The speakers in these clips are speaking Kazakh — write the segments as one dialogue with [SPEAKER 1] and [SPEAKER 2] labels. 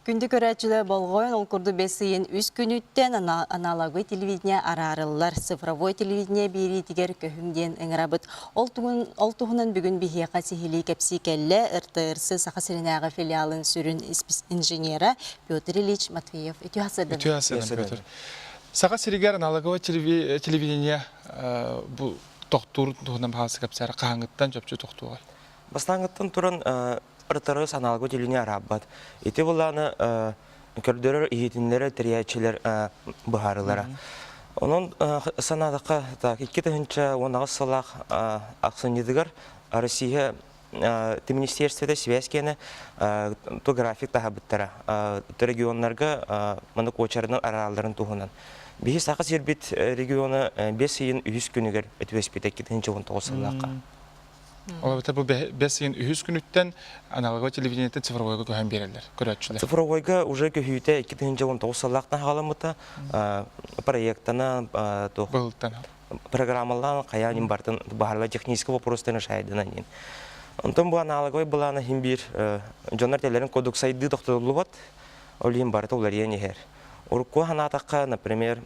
[SPEAKER 1] Күнді көрәтчілі болғойын ол күрді бесейін үз күніттен аналогой телевидение арарылар, цифровой телевидение бейрі тегер көхімден ыңырабыт. Ол тұғынан бүгін бігеға сихили кәпсі кәлі ұртырсы Сақа-Сиренағы филиалын сүрін инженері Петр Ильич Матвеев. Үті асырдым.
[SPEAKER 2] Үті асырдым, Петр. Сақа-Сирегер аналоговый телевидение бұл тоқтуыр тұғынан бағасы кәпсәрі қағаңыттан жөпчі тоқтуғай?
[SPEAKER 3] Бастаңыттан тұрын ұртырыс аналоговый телевидение араббат. Еті бұланы көрдірір иетінлері тіриячілер бұхарылары. Onun sanadakka iki təhünçə onağız salaq aqsınıdıgar Rusiya Министерствода связкені то график daha біттара. Регионларға мұны көчерінің араларын туғынан. Бейі сақы сербет регионы 5 үйін 100 күнігер өтвеспет 2-19 салаққа.
[SPEAKER 2] Ола бұл 5 үйін 100 күніттен аналогы телевидениеттен цифровойға көйін берелер, көрәтшілер.
[SPEAKER 3] Цифровойға уже көйіте 2-19 салақна ғаламыта проекттана программалан қаянын бартын бағарлы технический вопростарын шайдынан ең. Онтон бұл аналоговый бұланы химбир жонар телерін кодексайды тоқтырылы бат, олейін барыты олар енігер. Урукку ханатаққа, например,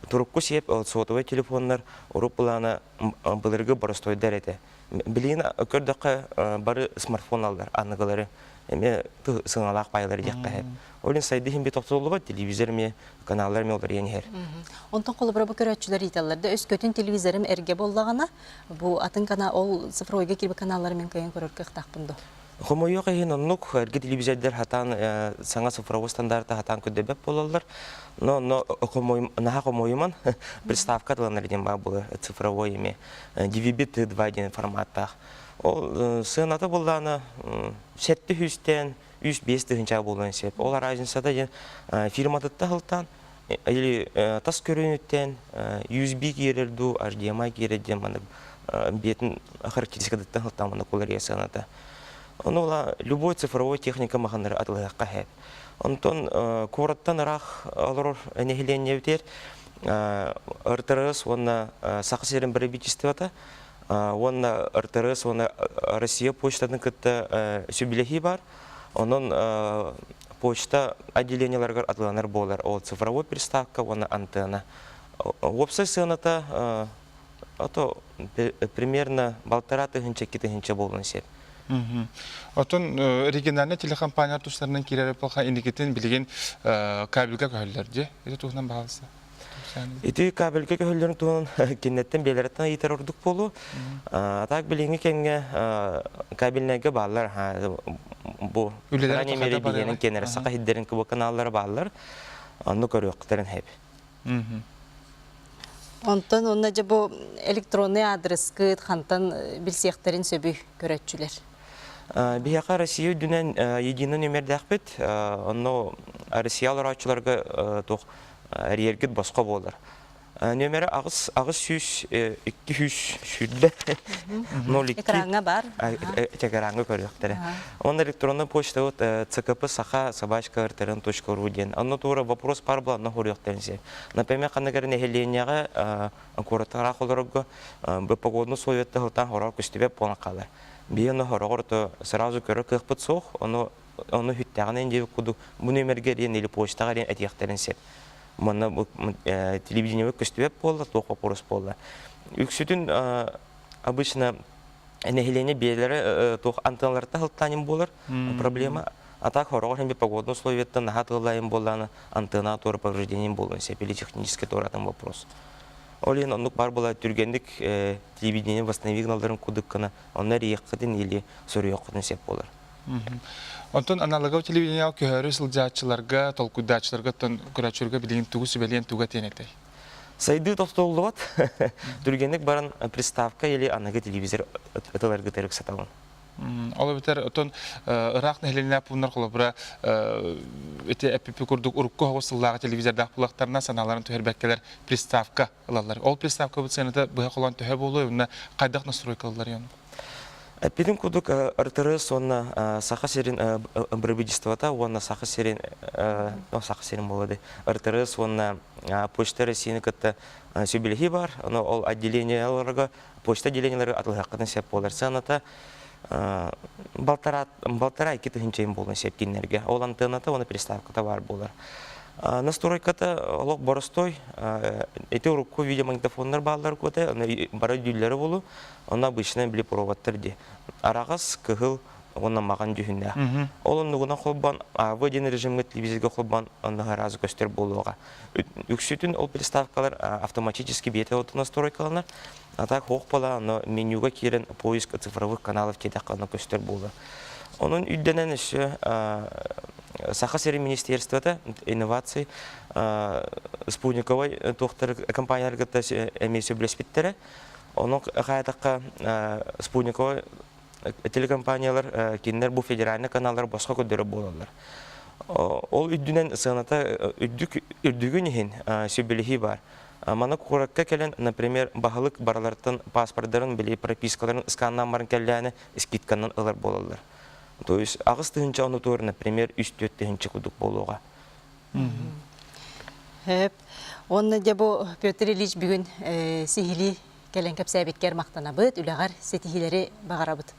[SPEAKER 3] турукку сеп сотовый телефонлар, урук бұланы бұлырғы барыстойдар еті. Білейін көрдіққа бары смартфон алдар, анығылары, әме сыңалақ байлары деққа әп. Олин сайды химби тоқтырылы бат, телевизор ме, каналлар ме олар енігер.
[SPEAKER 1] Онтон қолы бұрабы көрәтшілер еталарды, өз көтін телевизорым әрге болдағана, бұл атын ол цифровойға келбі каналларымен көйін көріркі қықтақ бұнды.
[SPEAKER 3] Хомойоқ ехин оннук әрге телевизордар хатан саңа цифровой стандарты хатан көдебеп болалар. Но наха хомойыман приставка дыланарден ба бұл цифровой еме. DVB-2 форматтақ. Ол сыйната болданы сәтті хүстен 105 тығынча болуын сеп. Ол аразинсада фирматытта ғылтан или тас көрінеттен USB керерду, HDMI керерден бетін характеристикадыттан ғылтан мұны қолар есіғаната. Онола любой цифровой техника маханары атылығаққа әп. Онтон кораттан арақ алыр әнегілене өтер, РТРС, онна Сақы-Сирен правительствота, онна РТРС, онна Россия почтаның күтті сөбілехи бар, onun почта отделенияларға атыланар болар. Ол цифровой приставка, оны антенна. Опсай сыната примерно 1,5-2 болуын сеп.
[SPEAKER 2] Отон региональный телекомпания туштарынан кирәре полха индикетін білген кабелге көһөлләрде. Эти туһунан бағалысы.
[SPEAKER 3] Эти кабелге көһөлләрен туһун кеннеттен беләрәттен итер урдук болу. Так билеңе кенге кабелнәге баллар бу. Аны мере билеңе кеннәр сака хиддерен кебе каналлар баллар. Аны көрөктәрен хеп.
[SPEAKER 1] Онтон онна же бу электронный адрес кыт хантан билсектерин сөбү көрөтчүлөр.
[SPEAKER 3] Бияқа Россия дүнен единый номерді әқпет, оны Россиялар ачыларға әрергет басқа болар. Номері ағыз 200 шүрді.
[SPEAKER 1] Экранға бар.
[SPEAKER 3] Экранға көріқтері. Оны электронный почта ЦКП саха собачка rtn.ru ден. Оны тура вопрос бар бұл, оны көріқтерінсе. Например, қанығарын әхеленияға көріқтіғарақ оларығы бұл погодны советті ғылтан хорар күстебеп болын қалар. Бияны хорағырды сразу көрі қықпыт соқ, оны хүттіғанын деп күді бұл нөмерге рен елі почтаға рен әтияқтарын сеп. Мұны телевидениеві көстебеп болды, тоқы порыс болды. Үксүтін обычно нәхелене белері тоқ антенналарда ғылттанын болыр, проблема. Атақ хорағыр хембе погодны условиятты наға тығылайын боланы антенна торы повреждением болын сеп, или технический торатын вопрос. Олен онлық бар бола түргендік телевидение восстановигналарын күдіккіні, онлар еққыдын или сөрі еққыдын сеп болар.
[SPEAKER 2] Онтон аналогов телевидение көһөрі сылжатчыларға, толкудатчыларға, көрәтчілерге білген туғы сөбелен туға тенетей?
[SPEAKER 3] Сайды тоқтолы бат, түргендік барын приставка или анығы телевизор ұтыларға тәрік сатауын.
[SPEAKER 2] Ола бітер, отон ұрақ нәхелене пұлынар қолы бұра өте әппепі күрдік ұрыққы ғосыллағы телевизордақ бұлақтарына саналарын төхер бәккелер приставка ұлалар. Ол приставка бұд сәнеті бұға қолан төхе болу, өңіне қайдақ настройкалылар ең?
[SPEAKER 3] Әппедің күрдік РТРС, оны Сақа-Сирен правительствота, оны Сақа-Сирен болады. РТРС, оны почта Россияны күтті сөбелехи бар, ол отделенияларға, почта отделенияларға атылғаққыдан сеп болар. Сәнеті балтара ики тыгынчайын болын септинерге. Ол антенната, оны приставката бар болар. Настройката олық боростой, эти урукку видеомагнитофондар балдар көте, бара дүйлері болу, оны обычно білі проводтар де. Арағыз кығыл, оны маған жүхінне. Ол онығына қолбан, аводин режимге телевизорға қолбан, онығы разы көстер болуға. Үксүтін ол приставкалар автоматически беті оты настройкаланар, а так хоқ бола, менюға керін поиск цифровых каналов тедаққаны көстер болу. Onun üddenen işi Саха сері министерствода инноваций спутниковой тоқтар компанияларға әмесі білеспеттері. Оның қайдаққа спутниковой телекомпаниялар кеннер бұл федеральный каналдар басқа көдері болалар. Ол үддінен сығаната үрдігін ехін сөйбілігі бар. Мана қораққа кәлін, например, бағылық баралардың паспорттарын біле пропискаларын сканнан барын кәліні скидканнан ылар болалар. То есть, ағыз тыгынча оны туыр, например, үст-төт тыгынча күдік болуға.
[SPEAKER 1] Онны де бұл Петр Ильич бүгін сихили кәлін көпсәбеткер мақтана бұд, үләғар сетихилері бағара бұд.